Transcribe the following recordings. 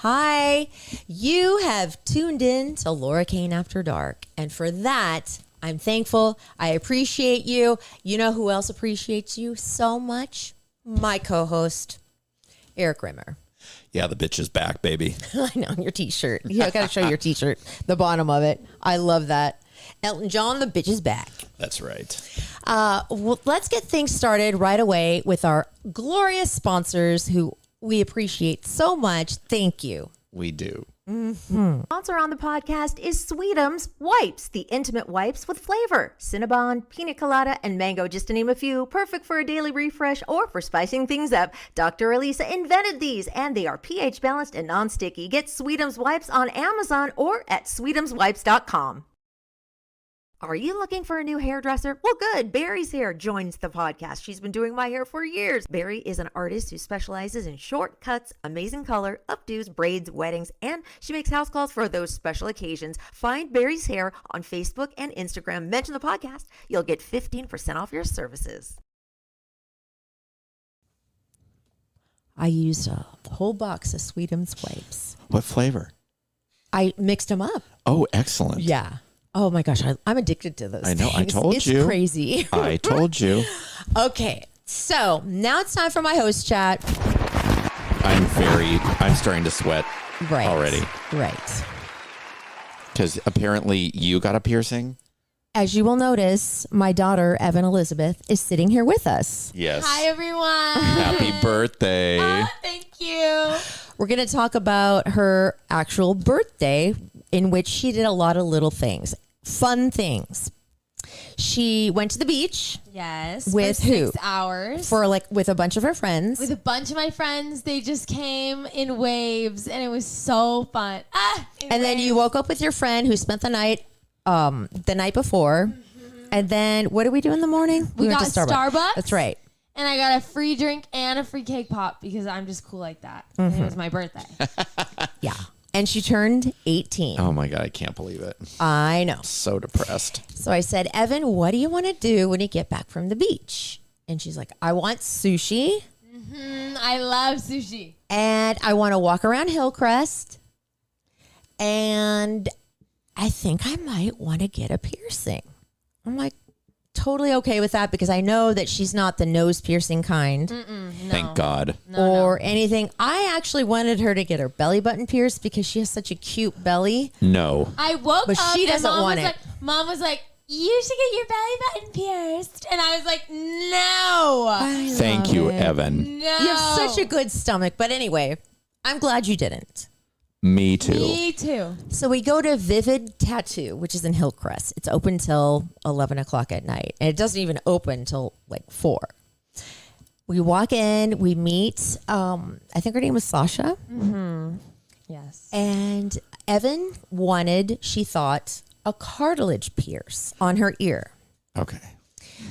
Hi, you have tuned in to Laura Kane After Dark. And for that, I'm thankful. I appreciate you. You know who else appreciates you so much? My co-host, Erik Rimmer. Yeah, the bitch is back, baby. I know, your t-shirt. You got to show your t-shirt, the bottom of it. I love that. Elton John, the bitch is back. That's right. Well, let's get things started right away with our glorious sponsors who we appreciate so much. Thank you. We do. Sponsor on the podcast is Sweetums Wipes, the intimate wipes with flavor. Cinnabon, pina colada, and mango, just to name a few. Perfect for a daily refresh or for spicing things up. Dr. Elisa invented these, and they are pH balanced and non-sticky. Get Sweetums Wipes on Amazon or at sweetumswipes.com. Are you looking for a new hairdresser? Well, good. Barry's Hair joins the podcast. She's been doing my hair for years. Barry is an artist who specializes in short cuts, amazing color, updos, braids, weddings, and she makes house calls for those special occasions. Find Barry's Hair on Facebook and Instagram. Mention the podcast. You'll get 15% off your services. I used a whole box of Sweetums wipes. What flavor? I mixed them up. Oh, excellent. Yeah. Oh my gosh, I'm addicted to those I know. things. I told you. It's crazy. I told you. Okay, so now it's time for my host chat. I'm starting to sweat already. Right. Because apparently you got a piercing. As you will notice, my daughter, Evan Elizabeth, is sitting here with us. Yes. Hi, everyone. Happy birthday. Thank you. We're going to talk about her actual birthday, in which she did a lot of little things, fun things. She went to the beach. Yes. With for who? 6 hours. With a bunch of her friends. With a bunch of my friends. They just came in waves, and it was so fun. And then you woke up with your friend who spent the night before. Mm-hmm. And then what did we do in the morning? We went got to Starbucks. That's right. And I got a free drink and a free cake pop because I'm just cool like that. And it was my birthday. Yeah. And she turned 18. Oh my God, I can't believe it. I know. So depressed. So I said, Evan, what do you want to do when you get back from the beach? And she's like, I want sushi. I love sushi. And I want to walk around Hillcrest. And I think I might want to get a piercing. I'm like, totally okay with that because I know that she's not the nose piercing kind. No. Thank God. Or anything. I actually wanted her to get her belly button pierced because she has such a cute belly. No. I woke But up she doesn't and want it. Mom was like, you should get your belly button pierced. And I was like, no. Thank you, Evan. No. You have such a good stomach. But anyway, I'm glad you didn't. Me too. Me too. So we go to Vivid Tattoo, which is in Hillcrest. It's open till 11 o'clock at night. And it doesn't even open till like 4. We walk in, we meet, I think her name was Sasha. Mm-hmm. Yes. And Evan she thought, a cartilage pierce on her ear. Okay.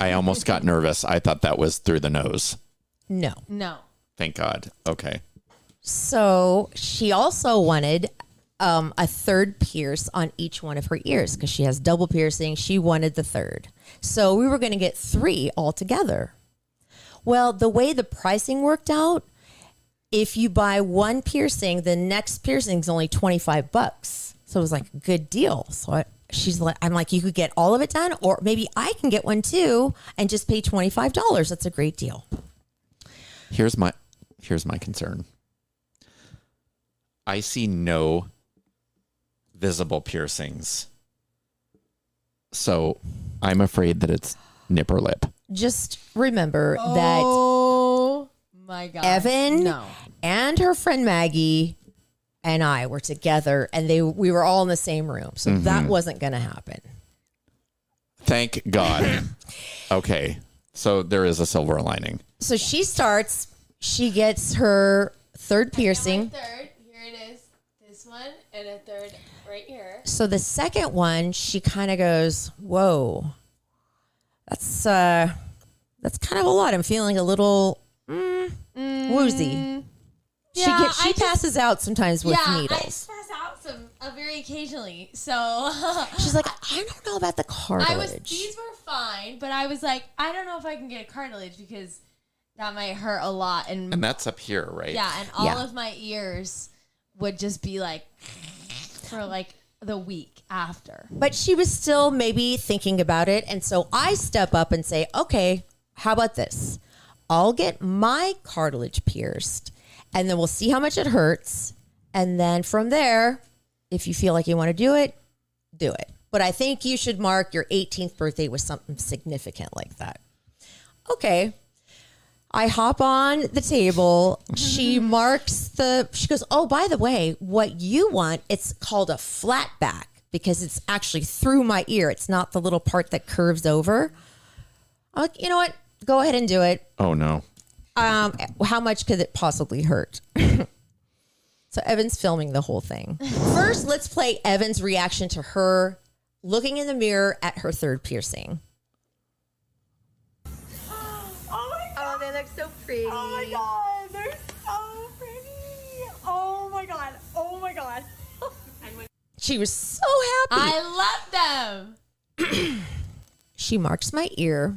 I almost got nervous. I thought that was through the nose. No. Thank God. Okay. So she also wanted a third pierce on each one of her ears because she has double piercing. She wanted the third. So we were going to get 3 altogether. Well, the way the pricing worked out, if you buy one piercing, the next piercing is only $25. So it was like a good deal. So I'm like, you could get all of it done, or maybe I can get one too and just pay $25. That's a great deal. Here's my concern. I see no visible piercings. So I'm afraid that it's nip or lip. Just remember Oh my God. that Evan No. and her friend Maggie and I were together and we were all in the same room. So that wasn't going to happen. Thank God. Okay. So there is a silver lining. So she gets her third piercing. Third. Here it is. This one and a third right here. So the second one, she kind of goes, whoa, that's kind of a lot. I'm feeling a little woozy. Yeah, she passes out sometimes with I needles. pass out very occasionally. So She's like, I don't know about the cartilage. these were fine, but I was like, I don't know if I can get a cartilage because that might hurt a lot. And And that's up here, right? yeah, and all Yeah. of my ears would just be like for like the week after. But she was still maybe thinking about it. And so I step up and say, okay, how about this? I'll get my cartilage pierced and then we'll see how much it hurts. And then from there, if you feel like you want to do it, do it. But I think you should mark your 18th birthday with something significant like that. Okay. I hop on the table. She marks she goes, oh, by the way, what you want, it's called a flat back because it's actually through my ear. It's not the little part that curves over. I'm like, you know what? Go ahead and do it. Oh, no. How much could it possibly hurt? So Evan's filming the whole thing. First, let's play Evan's reaction to her looking in the mirror at her third piercing. Oh, they look so pretty. Oh my god, they're so pretty. Oh my god. Oh my god. She was so happy. I love them. She marks my ear.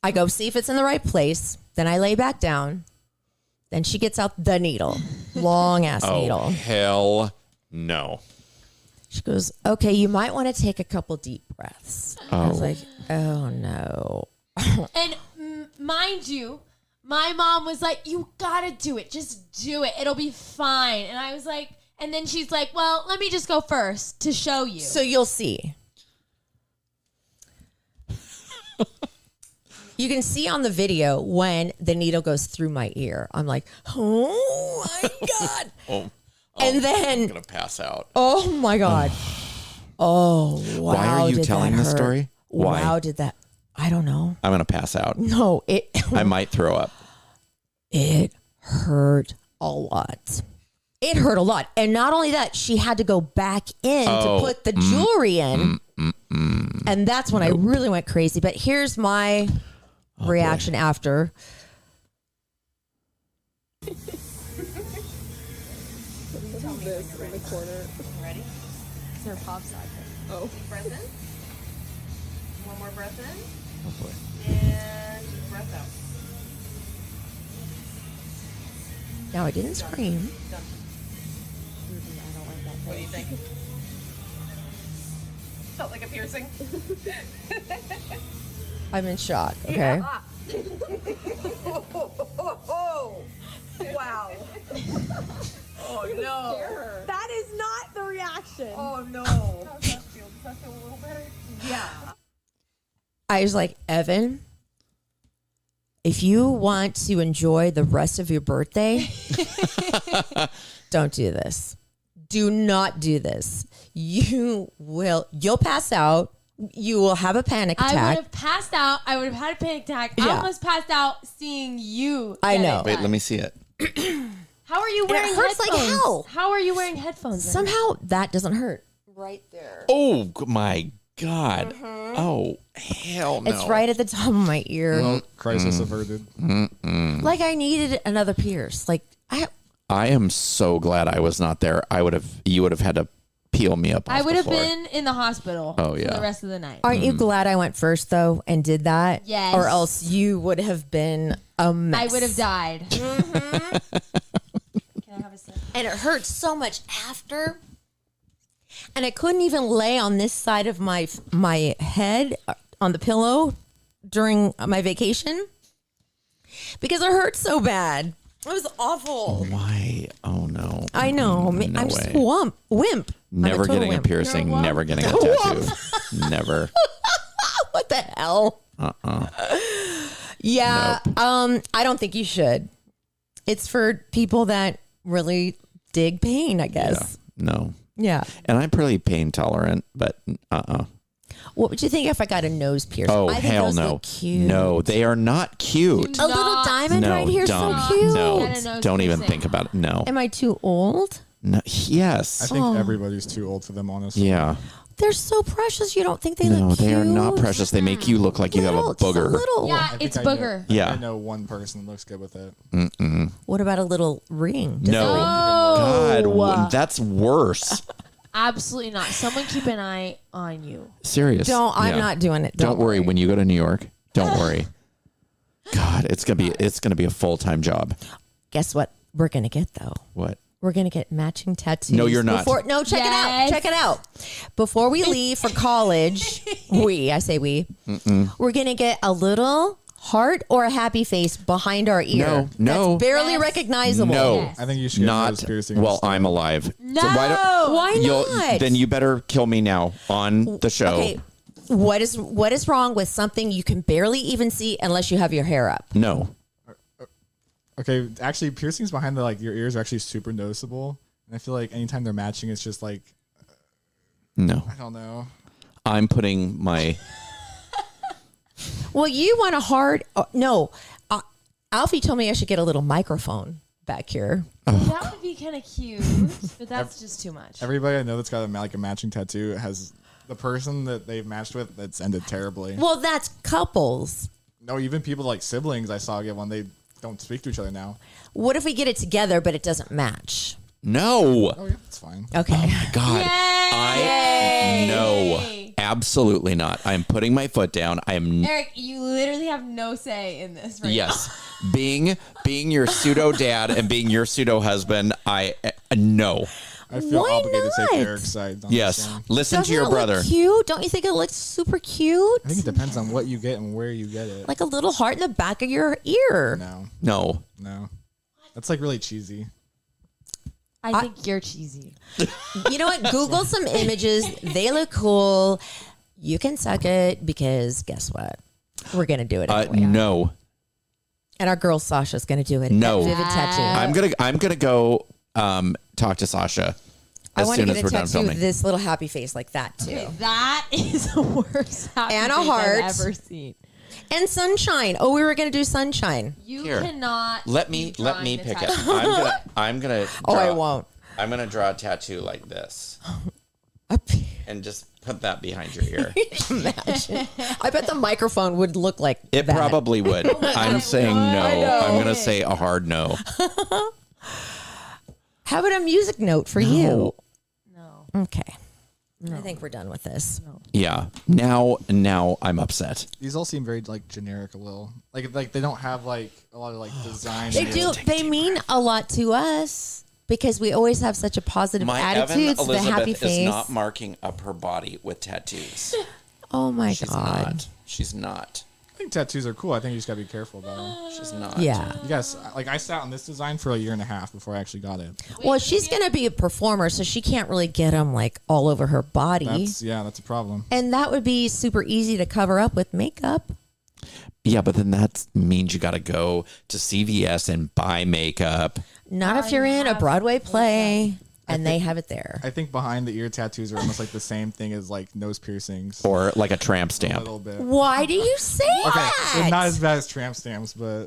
I go see if it's in the right place. Then I lay back down. Then she gets out the needle. Long ass needle. Hell no. She goes, okay, you might want to take a couple deep breaths. I was like, oh no. And mind you, my mom was like, you gotta do it. Just do it. It'll be fine. And I was like, and then she's like, well, let me just go first to show you. So you'll see. You can see on the video when the needle goes through my ear. I'm like, oh my God. And then I'm going to pass out. oh my God. Oh, wow. Why are you did telling that this hurt. story? Why? Wow, did that. I don't know. I'm going to pass out. No, I might throw up. it hurt a lot. It hurt a lot. And not only that, she had to go back in to put the jewelry in. And that's when I really went crazy. But here's my reaction after. This in the corner. Ready? It's her pop socket. Oh. Deep breath in. One more breath in. Oh boy. And deep breath out. Now I didn't scream. Done. What do you think? Felt like a piercing. I'm in shock. Okay. Oh, wow. Oh no. That is not the reaction. Oh no. How does that feel? Does that feel a little better? Yeah. I was like, Evan, if you want to enjoy the rest of your birthday, don't do this. Do not do this. You'll pass out. You will have a panic I would attack. have passed out. I would have had a panic attack. I Yeah. almost passed out seeing you. I get know. it Wait, done. let me see it. How are you it wearing hurts like headphones? hell. How are you wearing headphones? then? Somehow that doesn't hurt. Right there. Oh, my God. Oh, hell no. It's right at the top of my ear. Well, crisis averted. Like I needed another pierce. Like I am so glad I was not there. You would have had to peel me up off I would the have floor. been in the hospital Oh, for yeah. the rest of the night. aren't you glad I went first though and did that? Yes. Or else you would have been a mess. I would have died. Can I have a sip? And it hurt so much after. And I couldn't even lay on this side of my head on the pillow during my vacation because it hurt so bad. It was awful. Why? Oh, no. I know. No I'm just way. wimp. I'm Never total getting a wimp. piercing, never getting a tattoo. Never. What the hell? Yeah. Nope. I don't think you should. It's for people that really dig pain, I guess. No. Yeah. And I'm pretty pain tolerant, but What would you think if I got a nose piercing? Oh, I think hell those no. look cute. No, they are not cute. A little diamond No, right here, don't. so cute. No, Get a nose don't even piercing. think about it. No. Am I too old? No. I Yes. think everybody's too old for them, honestly. Yeah. They're so precious. You don't think they No, look cute? they are not precious. They make you look like you have a Little, just booger. little. Yeah, I think it's I know- booger. Yeah. I know one person that looks good with it. What about a little ring? Does No. it ring? God, Oh. that's worse. Absolutely not. Someone keep an eye on you. Serious. Don't. I'm Yeah. not doing it. Don't worry when you go to New York. Don't worry. God, it's gonna be a full-time job. Guess what? we're going to get, though? What? We're going to get matching tattoos. No, you're not. Check it out. Check it out. Before we leave for college, we're going to get a little heart or a happy face behind our ear. No. That's barely recognizable. No. Yes. I think you should get Not nose piercings. while I'm alive. No. So Why not? Then you better kill me now on the show. Okay. What is wrong with something you can barely even see unless you have your hair up? No. Okay, actually, piercings behind the your ears are actually super noticeable, and I feel like anytime they're matching, it's just like No. I don't know. I'm putting my... Well, you want a hard... no. Alfie told me I should get a little microphone back here. That would be kind of cute, but that's just too much. Everybody I know that's got a matching tattoo has the person that they've matched with that's ended terribly. Well, that's couples. No, even people like siblings I saw get one. They don't speak to each other now. What if we get it together, but it doesn't match? No. Oh yeah, it's fine. Okay. God. No. Absolutely not. I'm putting my foot down. I am... Erik, you literally have no say in this right Yes. Being your pseudo dad and being your pseudo husband, no. I feel Why obligated to take not? Eric's side. on Yes. this one. Listen Doesn't to your it brother. look cute? Don't you think it looks super cute? I think it depends on what you get and where you get it. Like a little heart in the back of your ear. No, No. that's like really cheesy. I think you're cheesy. You know what? Google some images. They look cool. You can suck it because guess what? We're going to do it anyway. No. And our girl Sasha's going to do it. No. At Vivid Tattoo. I'm gonna go talk to Sasha I as want to soon get as a we're done tattoo filming. of this little happy face like that too. Okay, that is the worst happy And a face heart. I've ever seen. And sunshine. Oh, we were going to do sunshine. You Here. cannot. Let be me drawing the pick it. tattoo. I'm gonna. Oh, I draw- won't. I'm gonna draw a tattoo like this and just put that behind your ear. Imagine. I bet the microphone would look like It that. probably would. I'm saying no. I know. I'm gonna say a hard no. How about a music note for you? No. Okay. I think we're done with this. Yeah. Now I'm upset. These all seem very generic a little. Like they don't have a lot of design. They do. They mean a lot to us because we always have such a positive My attitude. Evan The happy Elizabeth face. is not marking up her body with tattoos. Oh my She's god. not. She's not. I think tattoos are cool. I think you just gotta be careful about them. She's not. Yeah. You guys, I sat on this design for a year and a half before I actually got it. Well, she's going to be a performer, so she can't really get them all over her body. That's a problem. And that would be super easy to cover up with makeup. Yeah, but then that means you got to go to CVS and buy makeup. Not if you're in a Broadway play and they have it there. I think behind the ear tattoos are almost like the same thing as nose piercings. Or like a tramp A stamp. little bit. Why do you say Okay, that? they're not as bad as tramp stamps, but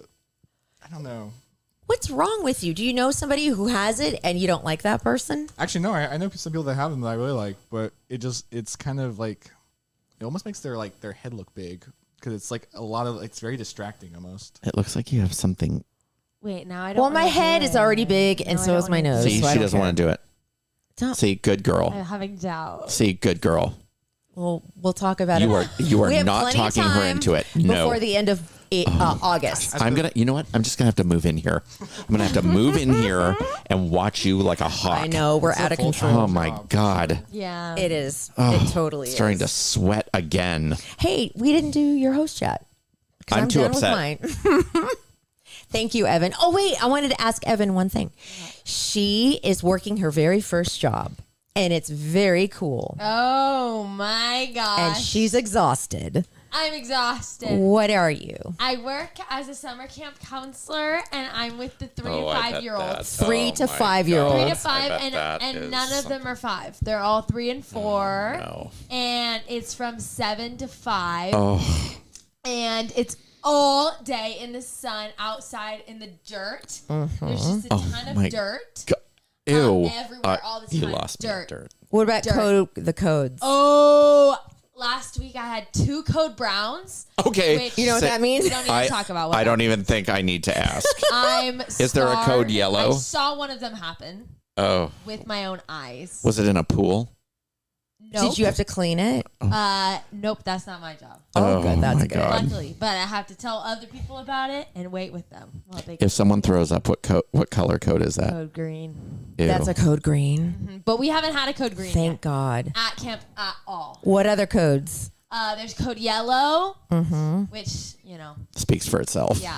I don't know. What's wrong with you? Do you know somebody who has it and you don't like that person? Actually, no. I know some people that have them that I really like, but it's kind of it almost makes their head look big because it's it's very distracting almost. It looks like you have something. Wait, now I don't. Well, my wanna do head it. is already big and No, I so don't is my wanna do nose. See, so I she don't doesn't care. want to do it. Don't- See, good girl. I'm having doubts. See, good girl. We'll talk about You it. are We have not plenty of talking her time into it. No. Before the end of August. You know what? I'm just gonna have to move in here. I'm gonna have to move in here and watch you like a hawk. I know we're out of full control. Oh my God. Yeah. It is. It totally is. Starting to sweat again. Hey, we didn't do your host chat. 'Cause I'm too done upset. With mine. Thank you, Evan. Oh, wait. I wanted to ask Evan one thing. She is working her very first job, and it's very cool. Oh my gosh. And she's exhausted. I'm exhausted. What are you? I work as a summer camp counselor, and I'm with the 3 to I bet 5 year olds. that's- 3 to 5 year 3 to olds. 5, I bet that and is none of them are 5. They're all 3 and 4. No. And it's from 7 to 5. Oh, And it's all day in the sun, outside in the dirt. There's just a ton my of dirt. God. Ew. Everywhere, all the You time. lost me. Dirt. Dirt. What about Dirt. the codes? Oh, last week I had 2 code browns. Okay. Which You know what that means? we don't need to talk about what I don't even think I need to ask. I'm Is there a code scarred. yellow? I saw one of them happen Oh. with my own eyes. Was it in a pool? Nope. Did you have to clean it? Nope, that's not my job. Oh, good. That's my good. God. Luckily, but I have to tell other people about it and wait with them while they If someone throws up, what color code is that? code green. Ew. That's a code green. But we haven't had a code green Thank yet God. at camp at all. What other codes? There's code yellow, which, Speaks for itself. yeah,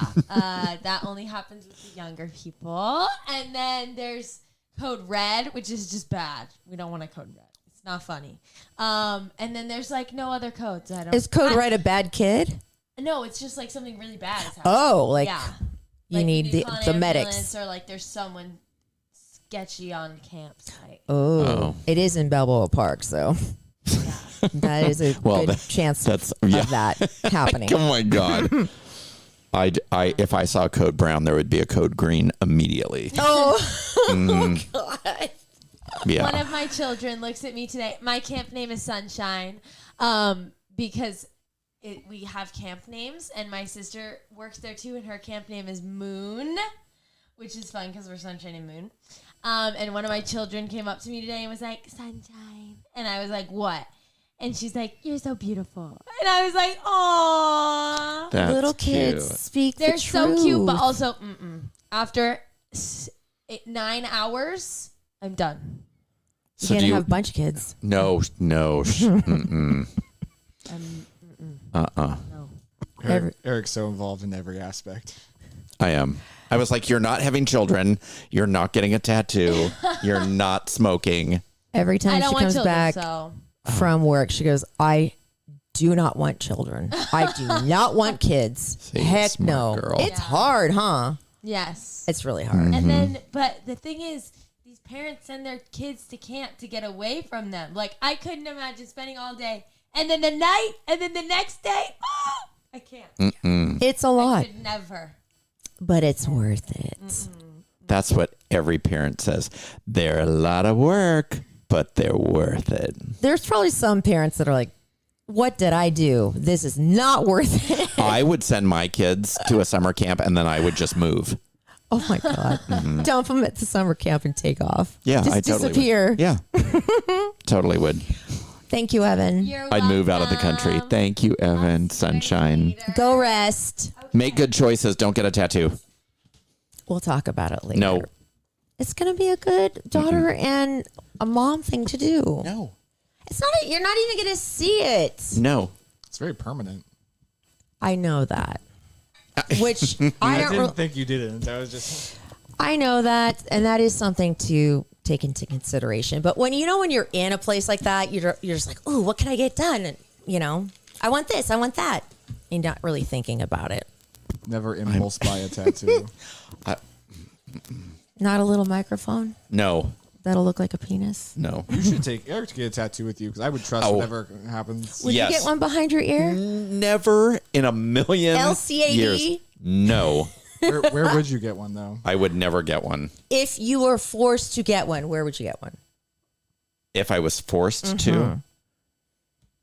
that only happens with the younger people. And then there's code red, which is just bad. We don't want a code red. It's not funny. And then there's like no other codes. Is code red a bad kid? No, it's just like something really bad is happening. Oh, like yeah. you Like, need call the an medics. ambulance or like there's someone sketchy on campsite. Oh, it is in Balboa Park, so that is a good chance of that happening. Oh my God. If I saw code brown, there would be a code green immediately. Oh, God. Yeah. One of my children looks at me today. My camp name is Sunshine, because we have camp names, and my sister works there too, and her camp name is Moon, which is fun because we're Sunshine and Moon. And one of my children came up to me today and was like, Sunshine. And I was like, what? And she's like, you're so beautiful. And I was like, aww. That's Little kids cute. speak They're the so truth. cute, but also, after 9 hours, I'm done. You So can't do you have a bunch of kids. No. Mm-mm. No. Eric's so involved in every aspect. I am. I was like, you're not having children. You're not getting a tattoo. You're not smoking. Every I time don't she want comes children, back so. from work, she goes, I do not want children. I do not want kids. See, Heck no. smart girl. It's hard, huh? Yes. It's really hard. And then, but the thing is, these parents send their kids to camp to get away from them. Like, I couldn't imagine spending all day and then the night and then the next day. Oh, I can't. It's a lot, Could never. but it's worth it. That's what every parent says. They're a lot of work, but they're worth it. There's probably some parents that are like, what did I do? This is not worth it. I would send my kids to a summer camp and then I would just move. Oh my God. Dump them at the summer camp and take off. Yeah, Just I totally disappear. would. Yeah. Totally would. Thank you, Evan. You're I'd move out of the country. welcome. Thank you, Evan. Sunshine. Go rest. Make good choices. Don't get a tattoo. We'll talk about it later. No. It's going to be a good daughter and a mom thing to do. No. It's not. You're not even going to see it. No. It's very permanent. I know that. Which I I don't. didn't think you didn't. I was just. I know that, and that is something to take into consideration. But when you're in a place like that, you're just like, ooh, what can I get done? And, I want this, I want that. And not really thinking about it. Never impulse buy a tattoo. Not a little microphone No. that'll look like a penis. No. You should take Eric to get a tattoo with you because I would trust Oh. whatever happens. Would Yes. you get one behind your ear? Never in a million LCAD? years. No. Where would you get one though? I would never get one. If you were forced to get one, where would you get one? If I was forced to,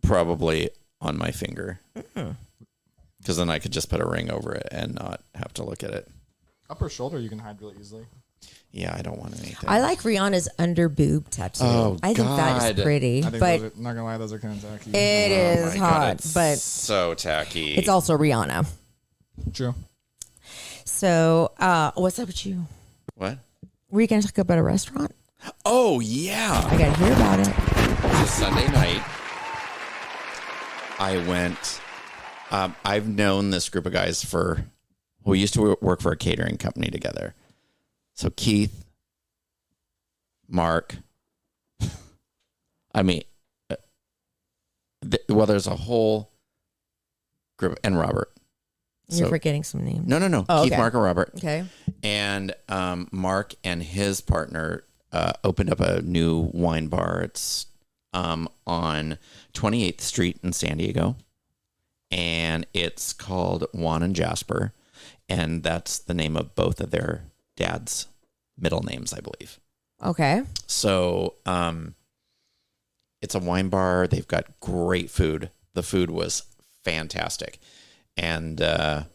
probably on my finger. Because then I could just put a ring over it and not have to look at it. Upper shoulder you can hide really easily. Yeah, I don't want anything. I like Rihanna's under boob tattoo. Oh, I think that is God. pretty, I think but those are, not gonna lie, those are kind of tacky. it Oh is my God, hot. it's But so tacky. it's also Rihanna. True. So, what's up with you? What? Were you going to talk about a restaurant? Oh, yeah. I got to hear about it. It was Sunday night. I went. I've known this group of guys we used to work for a catering company together. So Keith, Mark, I mean, there's a whole group, and Robert. You're So- forgetting some names. No. Oh, Keith, okay. Mark, and Robert. Okay. And Mark and his partner opened up a new wine bar. It's on 28th Street in San Diego. And it's called Juan and Jasper. And that's the name of both of their dad's middle names, I believe. Okay. So it's a wine bar. They've got great food. The food was fantastic. And I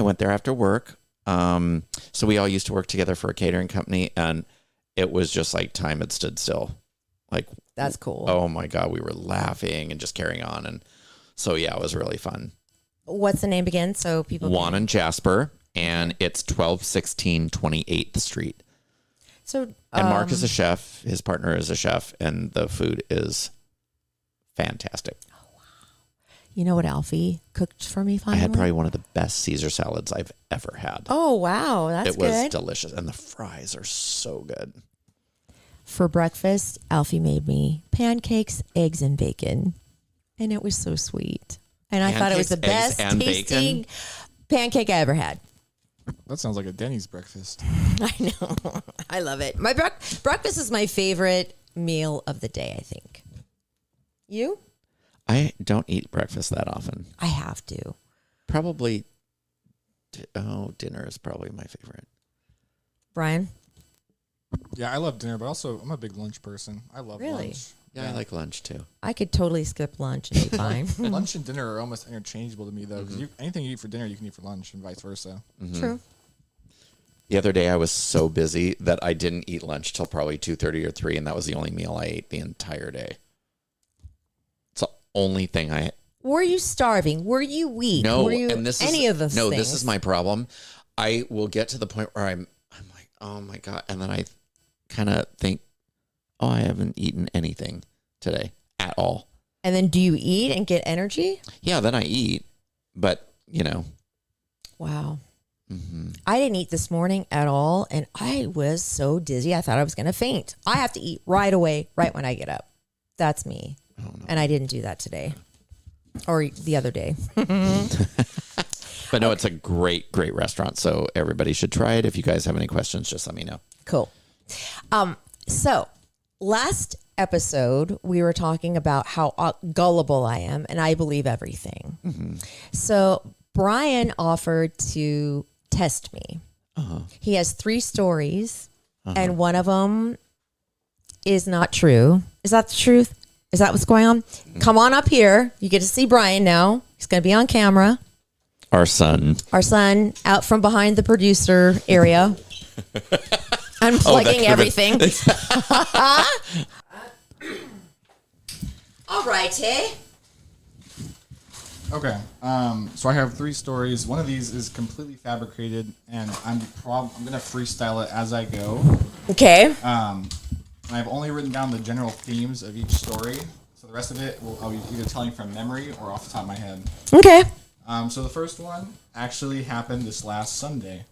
went there after work. So we all used to work together for a catering company, and it was just like time had stood still. Like That's cool. Oh my God, we were laughing and just carrying on. And so, yeah, it was really fun. What's the name again? So people Juan can... and Jasper, and it's 1216 28th Street. So And Mark is a chef. His partner is a chef, and the food is fantastic. you know what Alfie cooked for me I finally? had probably one of the best Caesar salads I've ever had. Oh, wow. That's it was good. delicious, and the fries are so good. For breakfast, Alfie made me pancakes, eggs, and bacon. And it was so sweet. And I thought it was the Pancakes, best eggs, and tasting bacon? pancake I ever had. That sounds like a Denny's breakfast. I know. I love it. My breakfast is my favorite meal of the day, I think. You? I don't eat breakfast that often. I have to. Probably, dinner is probably my favorite. Brian? Yeah, I love dinner, but also I'm a big lunch person. I love Really? lunch. Yeah, I like lunch too. I could totally skip lunch and be fine. Lunch and dinner are almost interchangeable to me, though, because anything you eat for dinner, you can eat for lunch, and vice versa. True. The other day, I was so busy that I didn't eat lunch till probably 2:30 or 3, and that was the only meal I ate the entire day. It's the only thing I... Were you starving? Were you weak? No, Were you and this any is, of those no, things? this is my problem. I will get to the point where I'm like, oh my God. And then I kind of think, oh, I haven't eaten anything today at all. And then do you eat and get energy? Yeah, then I eat, but Wow. I didn't eat this morning at all, and I was so dizzy. I thought I was going to faint. I have to eat right away, right when I get up. That's me. And I didn't do that today or the other day. But no, it's a great, great restaurant. So everybody should try it. If you guys have any questions, just let me know. Cool. So last episode, we were talking about how gullible I am, and I believe everything. So Brian offered to test me. He has 3 stories, and one of them is not true. Is that the truth? Is that what's going on? Come on up here. You get to see Brian now. He's going to be on camera. Our son Out from behind the producer area. Unplugging everything. All righty. Okay, so I have 3 stories. One of these is completely fabricated, and I'm gonna freestyle it as I go. Okay. And I've only written down the general themes of each story, so the rest of it I'll be either telling from memory or off the top of my head. Okay. So the first one actually happened this last Sunday.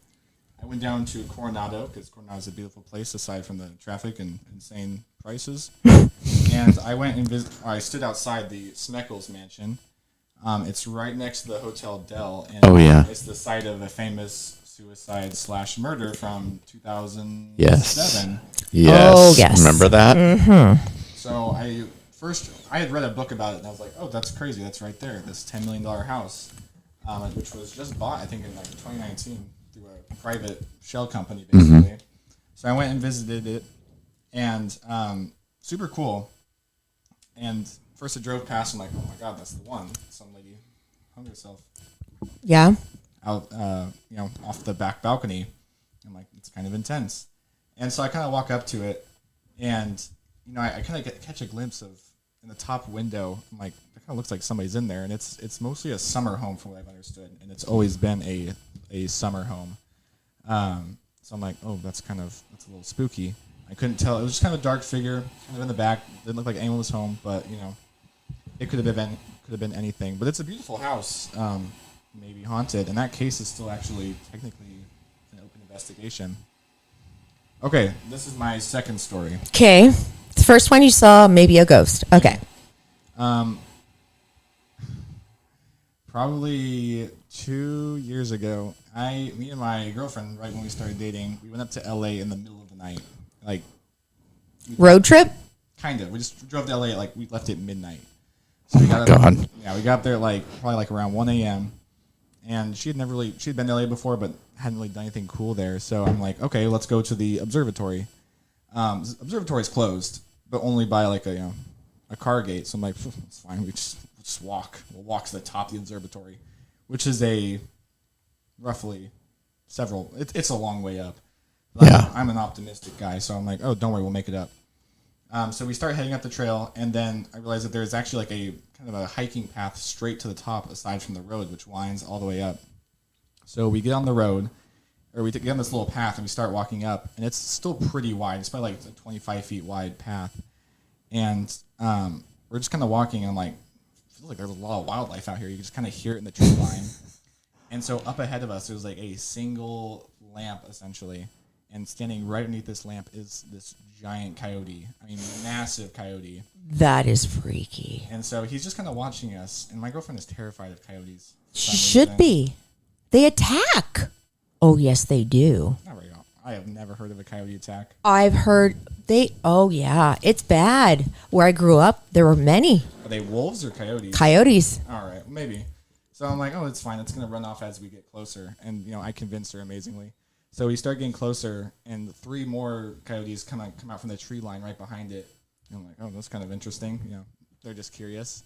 I went down to Coronado, because Coronado is a beautiful place aside from the traffic and insane prices. And I went and I stood outside the Smeckles mansion. It's right next to the Hotel Del. And Oh, yeah. It's the site of a famous suicide/murder from 2007. Yes. Oh, yes. Remember that? So I had read a book about it, and I was like, oh, that's crazy. That's right there. This $10 million house, which was just bought, I think, in like 2019 through a private shell company, basically. So I went and visited it, and super cool. And first I drove past, I'm like, oh my God, that's the one. Some lady hung herself Yeah. out, off the back balcony. I'm like, it's kind of intense. And so I kind of walk up to it, and I kind of catch a glimpse of in the top window. I'm like, it kind of looks like somebody's in there, and it's mostly a summer home from what I've understood, and it's always been a summer home. So I'm like, oh, that's a little spooky. I couldn't tell. It was just kind of a dark figure, kind of in the back. Didn't look like anyone was home, but it could have been anything. But it's a beautiful house, maybe haunted, and that case is still actually technically an open investigation. Okay, this is my second story. Okay. The first one you saw, maybe a ghost. Okay. Probably 2 years ago, me and my girlfriend, right when we started dating, we went up to LA in the middle of the night. Like, Road trip? kind of. We just drove to LA, we left at midnight. So we got God. Yeah, we got there probably around 1 a.m. And she'd been to LA before, but hadn't really done anything cool there. So I'm like, okay, let's go to the observatory. Observatory's closed, but only by a car gate. So I'm like, it's fine. We just walk. We'll walk to the top of the observatory, which is roughly it's a long way up. But Yeah. I'm an optimistic guy, so I'm like, oh, don't worry, we'll make it up. So we start heading up the trail, and then I realized that there's actually like a kind of a hiking path straight to the top aside from the road, which winds all the way up. So we get on the road, or we get on this little path, and we start walking up, and it's still pretty wide. It's probably like a 25 feet wide path. And we're just kind of walking, and I'm like, I feel like there's a lot of wildlife out here. You just kind of hear it in the tree line. And so up ahead of us, there's like a single lamp, essentially. And standing right underneath this lamp is this giant coyote. I mean, massive coyote. That is freaky. And so he's just kind of watching us. And my girlfriend is terrified of coyotes. She should be. They attack. Oh, yes, they do. Not right now. I have never heard of a coyote attack. I've heard oh, yeah, it's bad. Where I grew up, there were many. Are they wolves or coyotes? Coyotes. All right, maybe. So I'm like, oh, it's fine. It's going to run off as we get closer. And, I convinced her amazingly. So we start getting closer, and 3 more coyotes come out from the tree line right behind it. And I'm like, oh, that's kind of interesting. They're just curious.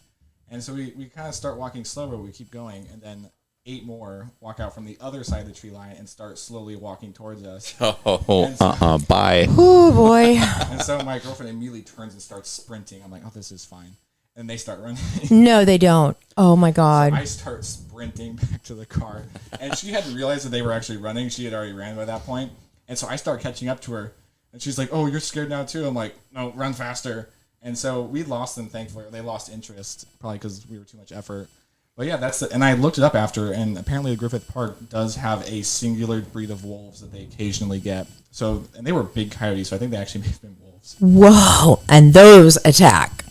And so we kind of start walking slower. We keep going, and then 8 more walk out from the other side of the tree line and start slowly walking towards us. Bye. Oh, boy. And so my girlfriend immediately turns and starts sprinting. I'm like, oh, this is fine. And they start running. No, they don't. Oh, my God. So I start sprinting back to the car. And she hadn't realized that they were actually running. She had already ran by that point. And so I start catching up to her. And she's like, oh, you're scared now too? I'm like, no, run faster. And so we lost them, thankfully. They lost interest, probably because we were too much effort. But yeah, and I looked it up after, and apparently Griffith Park does have a singular breed of wolves that they occasionally get. So, and they were big coyotes, so I think they actually may have been wolves. Whoa. And those attack.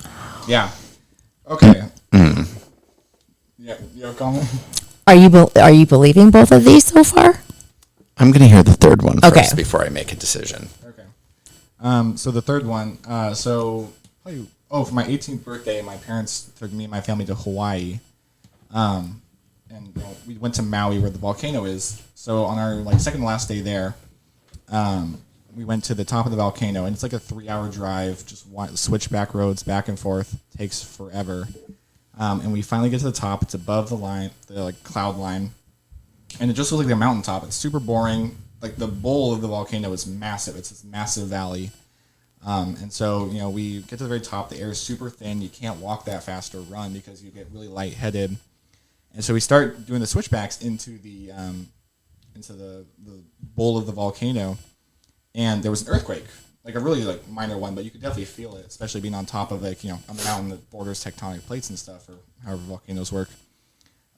Yeah. Okay. Yeah, you have a comment? Are you believing both of these so far? I'm going to hear the third one Okay. first before I make a decision. Okay. So the third one, for my 18th birthday, my parents took me and my family to Hawaii. And we went to Maui where the volcano is. So on our second to last day there, we went to the top of the volcano, and it's like a 3-hour drive, just switchback roads back and forth, takes forever. And we finally get to the top. It's above the line, the cloud line, and it just looks like a mountaintop. It's super boring. Like the bowl of the volcano is massive. It's this massive valley. And so, we get to the very top. The air is super thin. You can't walk that fast or run because you get really lightheaded. And so we start doing the switchbacks into the bowl of the volcano, and there was an earthquake, like a really minor one, but you could definitely feel it, especially being on top of a mountain that borders tectonic plates and stuff, or however volcanoes work.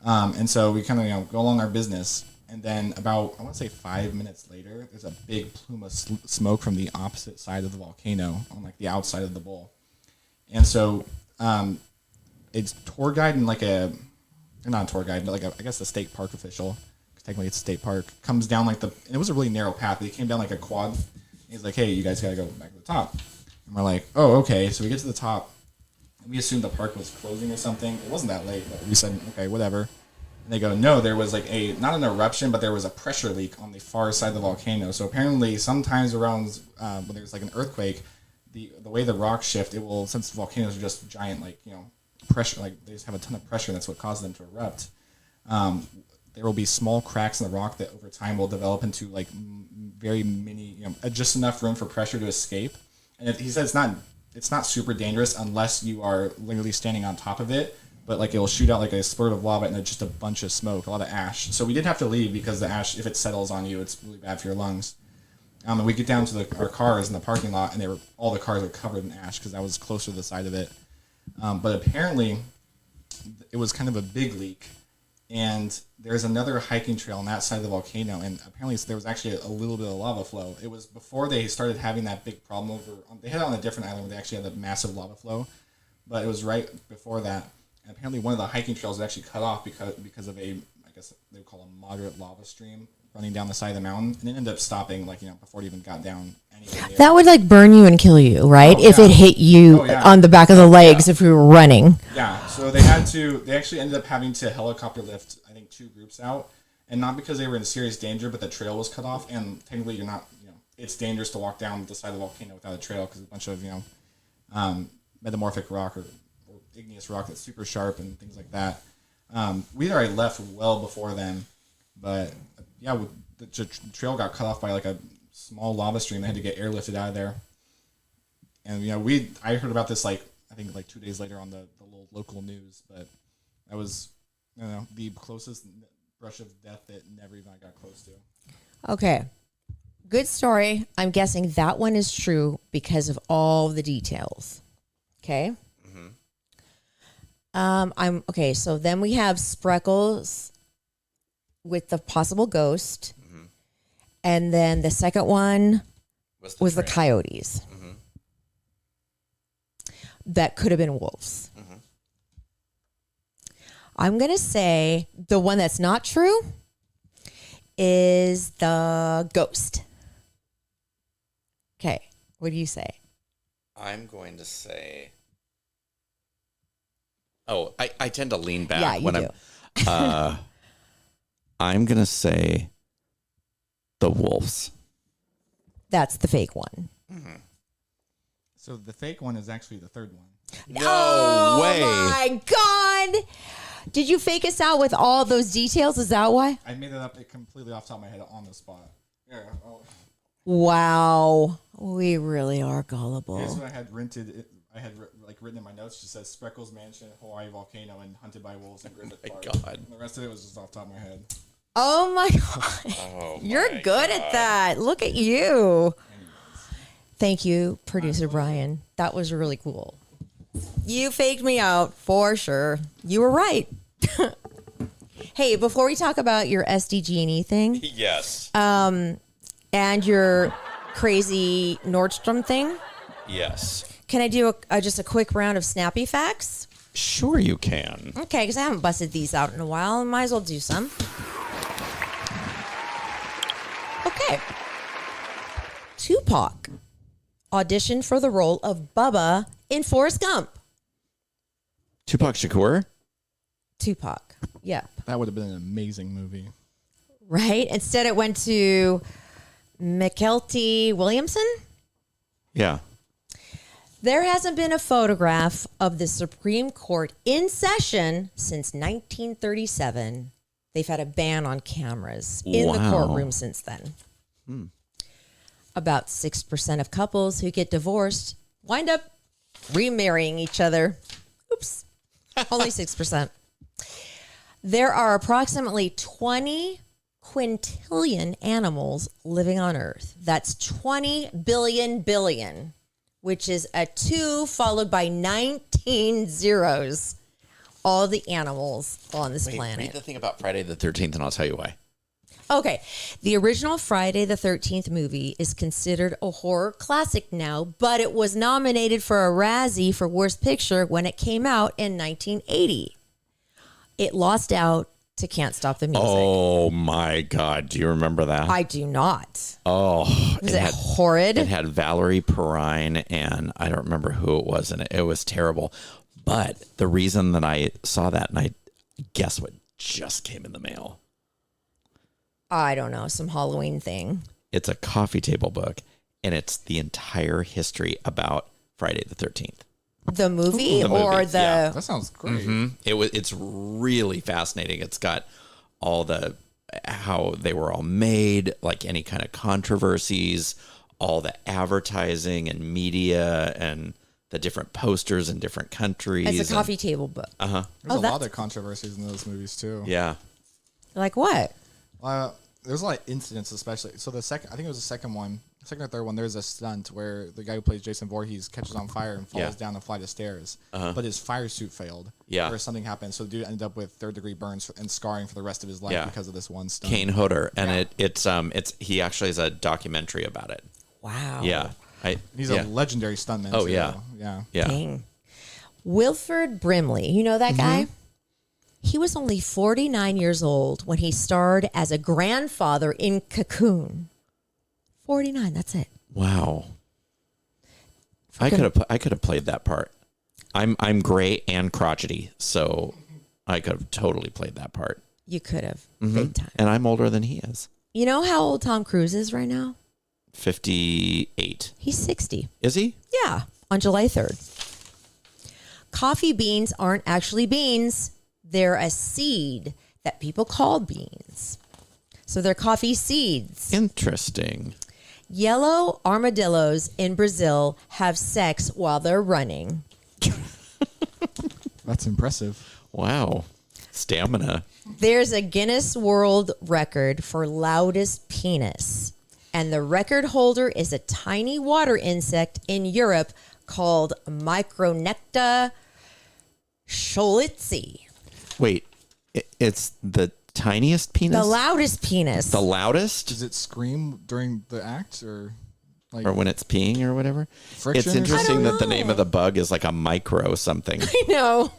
And so we kind of go along our business, and then about, I want to say 5 minutes later, there's a big plume of smoke from the opposite side of the volcano on the outside of the bowl. And so it's tour guide and not a tour guide, but I guess the state park official, because technically it's a state park, comes down and it was a really narrow path, but he came down like a quad. He's like, hey, you guys gotta go back to the top. And we're like, oh, okay. So we get to the top, and we assumed the park was closing or something. It wasn't that late, but we said, okay, whatever. And they go, no, there was not an eruption, but there was a pressure leak on the far side of the volcano. So apparently sometimes around when there's an earthquake, the way the rocks shift, it will, since volcanoes are just giant, pressure, they just have a ton of pressure, and that's what causes them to erupt. There will be small cracks in the rock that over time will develop into very mini, just enough room for pressure to escape. And he said it's not super dangerous unless you are literally standing on top of it, but it will shoot out a spurt of lava and then just a bunch of smoke, a lot of ash. So we did have to leave because the ash, if it settles on you, it's really bad for your lungs. And we get down to our cars in the parking lot, and all the cars were covered in ash because I was closer to the side of it. But apparently, it was kind of a big leak, and there's another hiking trail on that side of the volcano, and apparently there was actually a little bit of lava flow. It was before they started having that big problem they had it on a different island where they actually had a massive lava flow, but it was right before that. And apparently one of the hiking trails was actually cut off because of I guess they would call a moderate lava stream running down the side of the mountain, and it ended up stopping before it even got down anywhere near. That would burn you and kill you, right? Oh, if yeah. it hit you on the back of the legs if you were running. Yeah, so they actually ended up having to helicopter lift, I think, 2 groups out, and not because they were in serious danger, but the trail was cut off, and technically you're not, it's dangerous to walk down the side of the volcano without a trail because a bunch of, metamorphic rock or igneous rock that's super sharp and things like that. We'd already left well before then, but yeah, the trail got cut off by a small lava stream. They had to get airlifted out of there. And I heard about this I think 2 days later on the little local news, but that was the closest brush of death that never even I got close to. Okay. Good story. I'm guessing that one is true because of all the details. Okay. I'm okay. So then we have Spreckles with the possible ghost, and then the second one was the coyotes. That could have been wolves. I'm gonna say the one that's not true is the ghost. Okay, what do you say? I'm going to say. Oh, I tend to lean back Yeah, you when do. I'm going to say the wolves. That's the fake one. So the fake one is actually the third one. No way. Oh my God. Did you fake us out with all those details? Is that why? I made it up completely off the top of my head on the spot. Yeah. Oh. Wow. We really are gullible. Here's what I had rented. I had written in my notes. Just says Spreckles Mansion, Hawaii volcano, and hunted by wolves in Griffith Park. God. And the rest of it was just off the top of my head. Oh my God. Oh, You're good at that. Look at you. Thank you, Producer Bryan. That was really cool. You faked me out for sure. You were right. Hey, before we talk about your SDG&E thing Yes. and your crazy Nordstrom thing, Yes. can I do just a quick round of Snappy Facts? Sure you can. Okay, because I haven't busted these out in a while. Might as well do some. Okay. Tupac auditioned for the role of Bubba in Forrest Gump. Tupac Shakur? Tupac. Yeah. That would have been an amazing movie. Right? Instead, it went to McKelty Williamson. Yeah. There hasn't been a photograph of the Supreme Court in session since 1937. They've had a ban on cameras in the Wow. courtroom since then. About 6% of couples who get divorced wind up remarrying each other. Oops. Only 6%. There are approximately 20 quintillion animals living on Earth. That's 20 billion, which is a 2 followed by 19 zeros. All the animals on this Read planet. the thing about Friday the 13th and I'll tell you why. Okay. The original Friday the 13th movie is considered a horror classic now, but it was nominated for a Razzie for Worst Picture when it came out in 1980. It lost out to Can't Stop the Music. Oh my God. Do you remember that? I do not. Oh. Was it horrid? It had Valerie Perrine and I don't remember who it was in it. It was terrible. But the reason that I saw that and I guess what just came in the mail. I don't know, some Halloween thing. It's a coffee table book and it's the entire history about Friday the 13th. The movie The or movie, the yeah. That sounds great. It's really fascinating. It's got all the how they were all made, like any kind of controversies, all the advertising and media and the different posters in different countries. It's a coffee table book. Uh-huh. There's a that's- lot of controversies in those movies too. Yeah. Like what? There's a lot of incidents, especially. So I think it was the second or third one. There's a stunt where the guy who plays Jason Voorhees catches on fire and falls Yeah. down a flight of stairs, but his fire suit failed. Yeah. Or something happened, so the dude ended up with third-degree burns and scarring for the rest of his life Yeah. because of this one stunt. Kane Hodder. And it's he actually has a documentary about it. Wow. Yeah. He's yeah. a legendary stuntman. Oh, too. yeah. Yeah. Yeah. Dang. Wilford Brimley, you know that guy? He was only 49 years old when he starred as a grandfather in Cocoon. 49, that's it. Wow. I could have played that part. I'm gray and crotchety, so I could have totally played that part. You could have. Big time. And I'm older than he is. You know how old Tom Cruise is right now? 58. He's 60. Is he? Yeah, on July 3rd. Coffee beans aren't actually beans. They're a seed that people call beans. So they're coffee seeds. Interesting. Yellow armadillos in Brazil have sex while they're running. That's impressive. Wow. Stamina. There's a Guinness World Record for loudest penis. And the record holder is a tiny water insect in Europe called Micronecta scholitzi. Wait, it's the tiniest penis? The loudest penis. The loudest? Does it scream during the act or like Or when it's peeing or whatever? friction? It's or interesting I don't that the name know. of the bug is like a micro something. I know.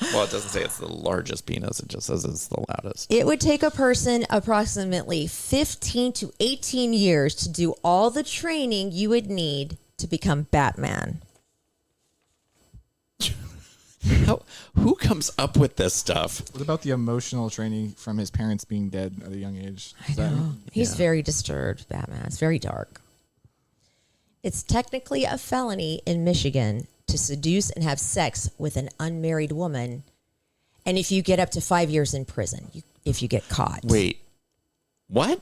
Well, it doesn't say it's the largest penis. It just says it's the loudest. It would take a person approximately 15 to 18 years to do all the training you would need to become Batman. Who comes up with this stuff? What about the emotional training from his parents being dead at a young age? Is that- He's very disturbed, Batman. It's very dark. It's technically a felony in Michigan to seduce and have sex with an unmarried woman. And if you get up to 5 years in prison, if you get caught. Wait, what?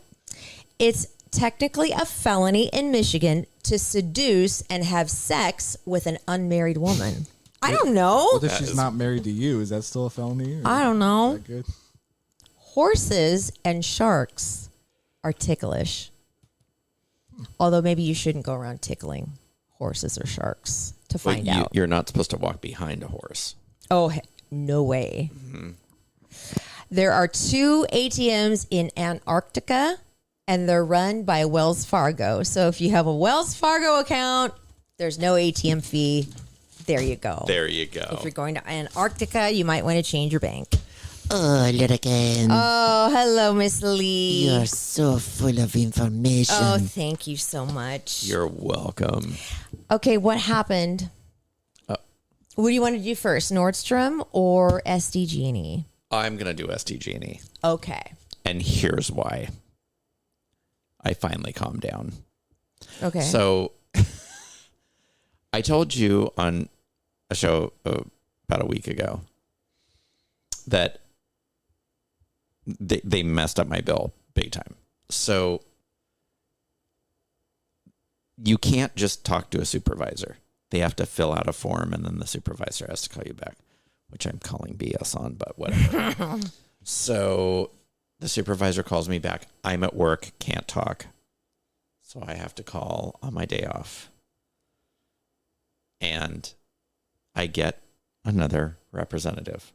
It's technically a felony in Michigan to seduce and have sex with an unmarried woman. I don't know. What if she's not married to you? Is that still a felony? Or I don't know. is that good? Horses and sharks are ticklish. Although maybe you shouldn't go around tickling horses or sharks to find out. You're not supposed to walk behind a horse. Oh, no way. There are 2 ATMs in Antarctica, and they're run by Wells Fargo. So if you have a Wells Fargo account, there's no ATM fee. There you go. There you go. If you're going to Antarctica, you might want to change your bank. Oh, Lurican, Oh, hello, Miss Lee. you're so full of information. Oh, thank you so much. You're welcome. Okay, what happened? What do you want to do first, Nordstrom or SD Genie? I'm going to do SDG&E. Okay. And here's why. I finally calmed down. Okay. So I told you on a show about a week ago that they messed up my bill big time. So you can't just talk to a supervisor. They have to fill out a form and then the supervisor has to call you back, which I'm calling BS on, but whatever. So the supervisor calls me back. I'm at work, can't talk. So I have to call on my day off. And I get another representative.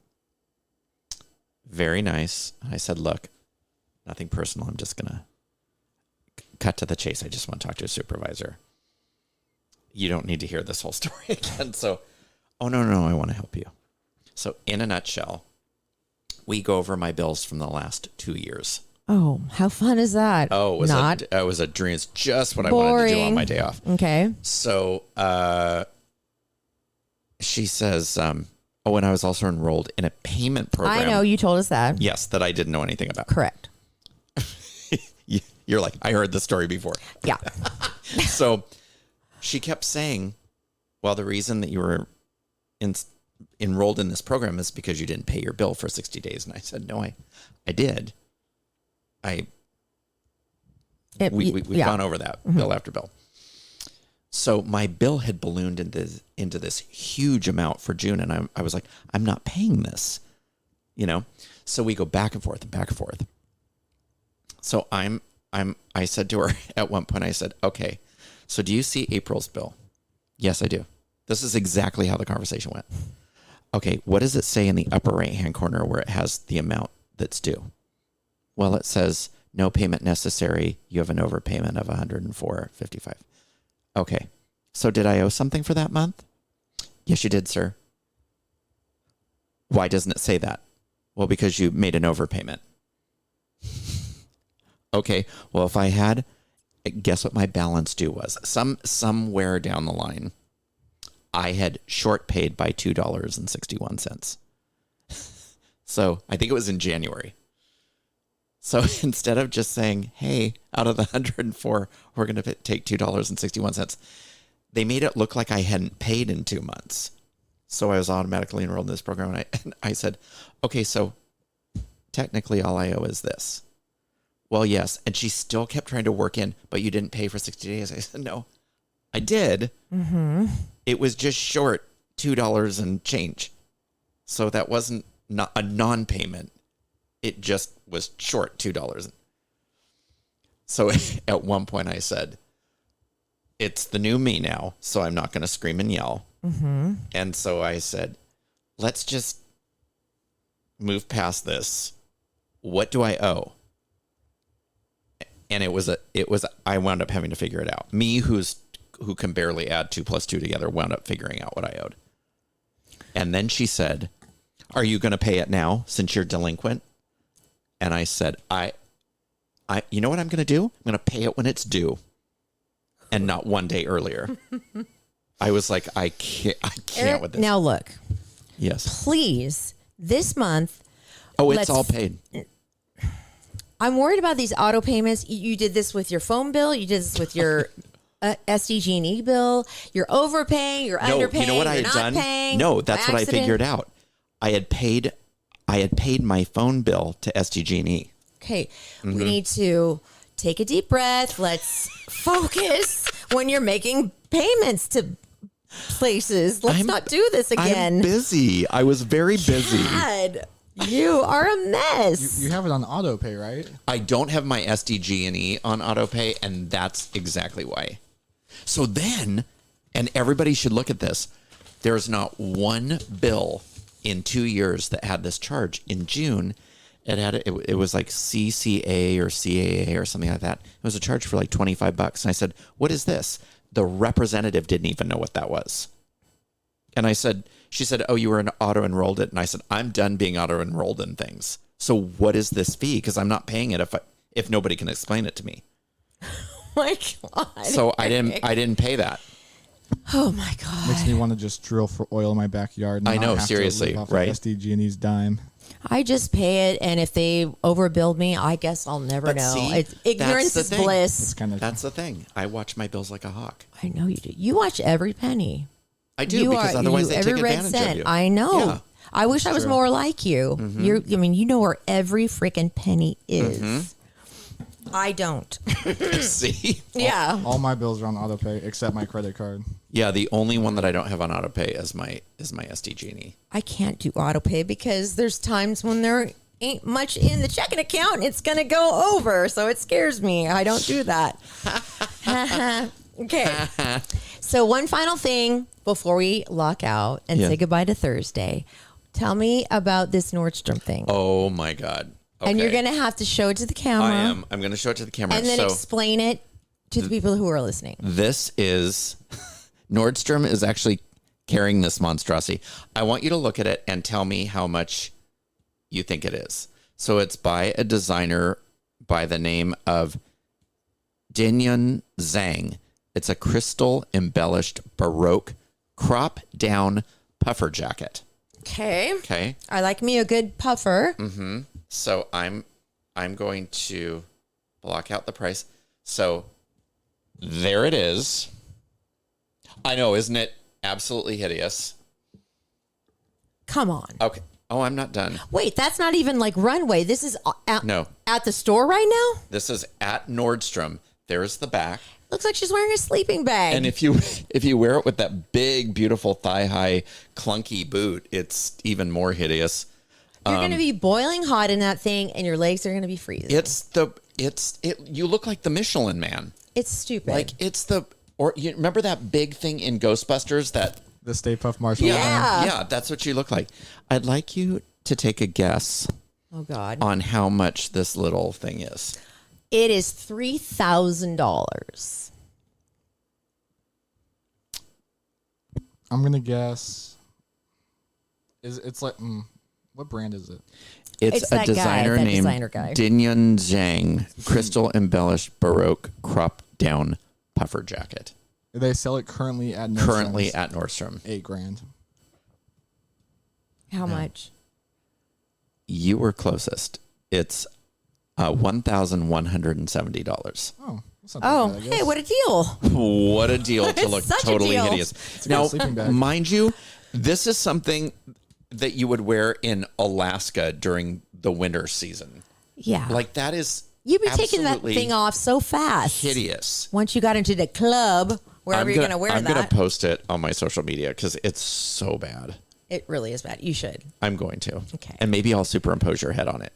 Very nice. I said, look, nothing personal. I'm just going to cut to the chase. I just want to talk to a supervisor. You don't need to hear this whole story again. So, oh, no, I want to help you. So in a nutshell, we go over my bills from the last 2 years. Oh, how fun is that? Oh, it was, Not it was a dream. It's just what I wanted to do on my day off. okay. So she says, oh, and I was also enrolled in a payment program. I know you told us that. Yes, that I didn't know anything about. Correct. You're like, I heard the story before. Yeah. So she kept saying, well, the reason that you were enrolled in this program is because you didn't pay your bill for 60 days. And I said, no, I did. We've gone over that bill after bill. So my bill had ballooned into this huge amount for June. And I was like, I'm not paying this, So we go back and forth and back and forth. So I said to her at one point, I said, okay, so do you see April's bill? Yes, I do. This is exactly how the conversation went. Okay, what does it say in the upper right-hand corner where it has the amount that's due? Well, it says no payment necessary. You have an overpayment of $104.55. Okay, so did I owe something for that month? Yes, you did, sir. Why doesn't it say that? Well, because you made an overpayment. Okay, well, if I had, guess what my balance due was? Somewhere down the line, I had short paid by $2.61. So I think it was in January. So instead of just saying, hey, out of the 104, we're going to take $2.61, they made it look like I hadn't paid in 2 months. So I was automatically enrolled in this program. And I said, okay, so technically all I owe is this. well, yes. And she still kept trying to work in, but you didn't pay for 60 days. I said, no, I did. Mm-hmm. It was just short $2 and change. So that wasn't not a non-payment. It just was short $2. So at one point I said, it's the new me now, so I'm not going to scream and yell. Mm-hmm. And so I said, let's just move past this. What do I owe? And I wound up having to figure it out. Me, who can barely add 2 + 2 together, wound up figuring out what I owed. And then she said, are you going to pay it now since you're delinquent? And I said, you know what I'm going to do? I'm going to pay it when it's due and not one day earlier. I was like, I can't Erik, with this. Now look, Yes. please, this month. Oh, it's all paid. I'm worried about these auto payments. You did this with your phone bill. You did this with your SDG&E bill. You're overpaying. You're underpaying. You know what I had done? Paying, No, that's what I accident. figured out. I had paid my phone bill to SDG&E. Okay, we need to take a deep breath. Let's focus when you're making payments to places. Let's not do this again. I'm busy. I was very busy. God, you are a mess. You have it on auto pay, right? I don't have my SDG&E on autopay, and that's exactly why. So then, and everybody should look at this, there's not one bill in 2 years that had this charge. In June, it was like CCA or CAA or something like that. It was a charge for like $25. And I said, what is this? The representative didn't even know what that was. And she said, oh, you were auto-enrolled it. And I said, I'm done being auto-enrolled in things. So what is this fee? Because I'm not paying it if nobody can explain it to me. Oh my God. So I didn't pay that. Oh my God. Makes me want to just drill for oil in my backyard. And I not know, have to seriously, live off right? Of SDG&E's dime. I just pay it, and if they overbilled me, I guess I'll never But know. see, Ignorance that's is the thing. bliss. That's the thing. I watch my bills like a hawk. I know you do. You watch every penny. I do, because otherwise they every take red advantage cent. of you. I know. Yeah. I wish I was more like you. You know where every freaking penny is. I don't. See? Yeah. All my bills are on auto pay except my credit card. Yeah, the only one that I don't have on autopay is my SDG&E. I can't do auto pay because there's times when there ain't much in the checking account and it's going to go over. So it scares me. I don't do that. Okay. So one final thing before we lock out and say goodbye to Thursday. Tell me about this Nordstrom thing. Oh my God. Okay. And you're going to have to show it to the camera. I am. I'm going to show it to the camera. And then explain it to the people who are listening. This is Nordstrom is actually carrying this monstrosity. I want you to look at it and tell me how much you think it is. So it's by a designer by the name of Dingyun Zhang. It's a crystal embellished Baroque crop down puffer jacket. Okay. I like me a good puffer. Mm-hmm. So I'm going to block out the price. So there it is. I know, isn't it absolutely hideous? Come on. Okay. Oh, I'm not done. Wait, that's not even like runway. This is No. at the store right now? This is at Nordstrom. There's the back. Looks like she's wearing a sleeping bag. And if you wear it with that big, beautiful thigh-high, clunky boot, it's even more hideous. You're going to be boiling hot in that thing, and your legs are going to be freezing. You look like the Michelin Man. It's stupid. Like you remember that big thing in Ghostbusters that The Stay Puft Marshmallow. yeah, that's what you look like. I'd like you to take a guess oh God, on how much this little thing is. it is $3,000. I'm gonna guess. It's like what brand is it? It's that a designer guy, that named designer guy. Dingyun Zhang, crystal embellished Baroque crop down puffer jacket. They sell it currently at Nordstrom's. Currently at Nordstrom. $8,000. How much? You were closest. It's $1,170. Oh, that's not Oh, bad, I hey, guess. what a deal. What a deal to It's look such a totally deal. hideous. a Now, good sleeping bag. mind you, this is something that you would wear in Alaska during the winter season. Yeah. Like that is You'd be taking that Absolutely thing off so fast. hideous. Once you got into the club, wherever you're going to wear I'm that. going to post it on my social media because it's so bad. It really is bad. You should. I'm going to. Okay. And maybe I'll superimpose your head on it.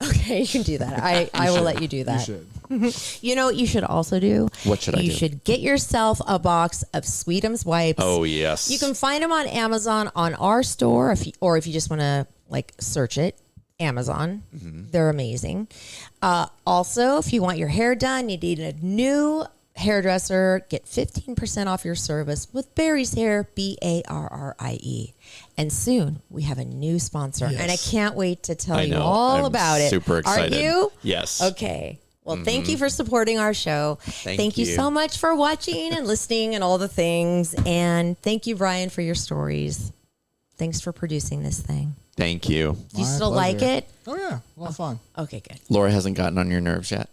Okay, you can do that. I will let you do that. You should. You know what you should also do? What should I You do? should get yourself a box of Sweetums wipes. Oh, yes. You can find them on Amazon on our store, or if you just want to like search it, Amazon. They're amazing. Also, if you want your hair done, you need a new hairdresser, get 15% off your service with Barry's Hair, Barrie. And soon we have a new sponsor, and I can't wait to tell you all I'm about it. super excited. Are you? Yes. Okay. Well, thank you for supporting our show. Thank you you. so much for watching and listening and all the things. And thank you, Bryan, for your stories. Thanks for producing this thing. Thank you. Do you My still like pleasure. it? Oh yeah, a lot of fun. Okay, good. Laura hasn't gotten on your nerves yet.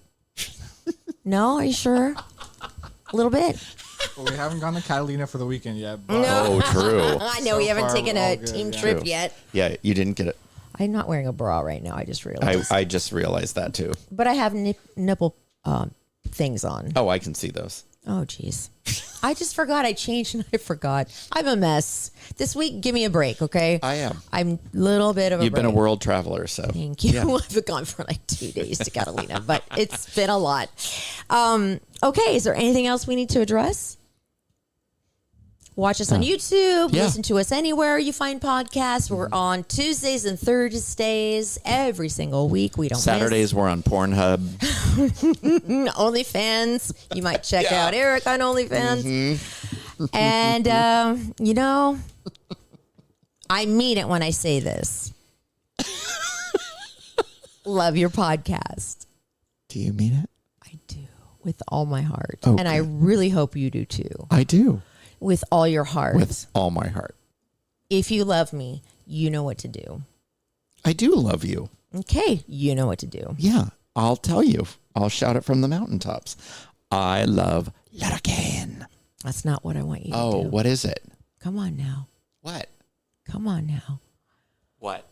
No, are you sure? A little bit. Well, we haven't gone to Catalina for the weekend yet. But Oh, true. I know So we haven't far, taken we're all a good, team yeah. trip True. yet. Yeah, you didn't get it. I'm not wearing a bra right now. I just realized. I just realized that too. But I have nipple things on. Oh, I can see those. Oh, geez. I just forgot. I changed and I forgot. I'm a mess. This week, give me a break, okay? I am. I'm a little bit of a You've been a break. world traveler, so. Thank you. I've been gone for like 2 days to Catalina, but it's been a lot. Okay, is there anything else we need to address? Watch us on YouTube. Yeah. Listen to us anywhere you find podcasts. We're on Tuesdays and Thursdays every single week. We don't Saturdays we're on Pornhub. miss. OnlyFans. You might check out Erik on OnlyFans. And, you know, I mean it when I say this. Love your podcast. Do you mean it? I do. With all my heart. Oh, and I really hope you do too. I do. With all your heart. With all my heart. If you love me, you know what to do. I do love you. Okay, you know what to do. Yeah, I'll tell you. I'll shout it from the mountaintops. I love Letterkenny. That's not what I want you to do. Oh, what is it? Come on now. What? Come on now. What?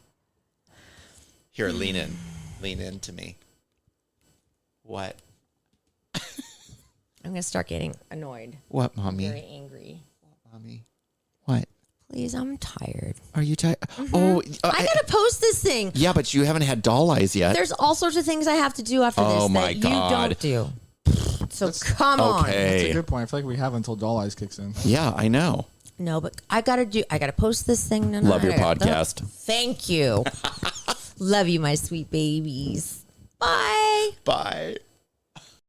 Here, lean in. Lean into me. What? I'm going to start getting annoyed. What, Mommy? Very angry. Mommy? What? Please, I'm tired. Are you tired? Oh, I got to post this thing. yeah, but you haven't had doll eyes yet. There's all sorts of things I have to do after Oh, this my that God. you don't do. So come on. That's a Okay. good point. I feel like we have until Doll Eyes kicks in. Yeah, I know. No, but I got to post this thing tonight. Love your podcast. Thank you. Love you, my sweet babies. Bye. Bye.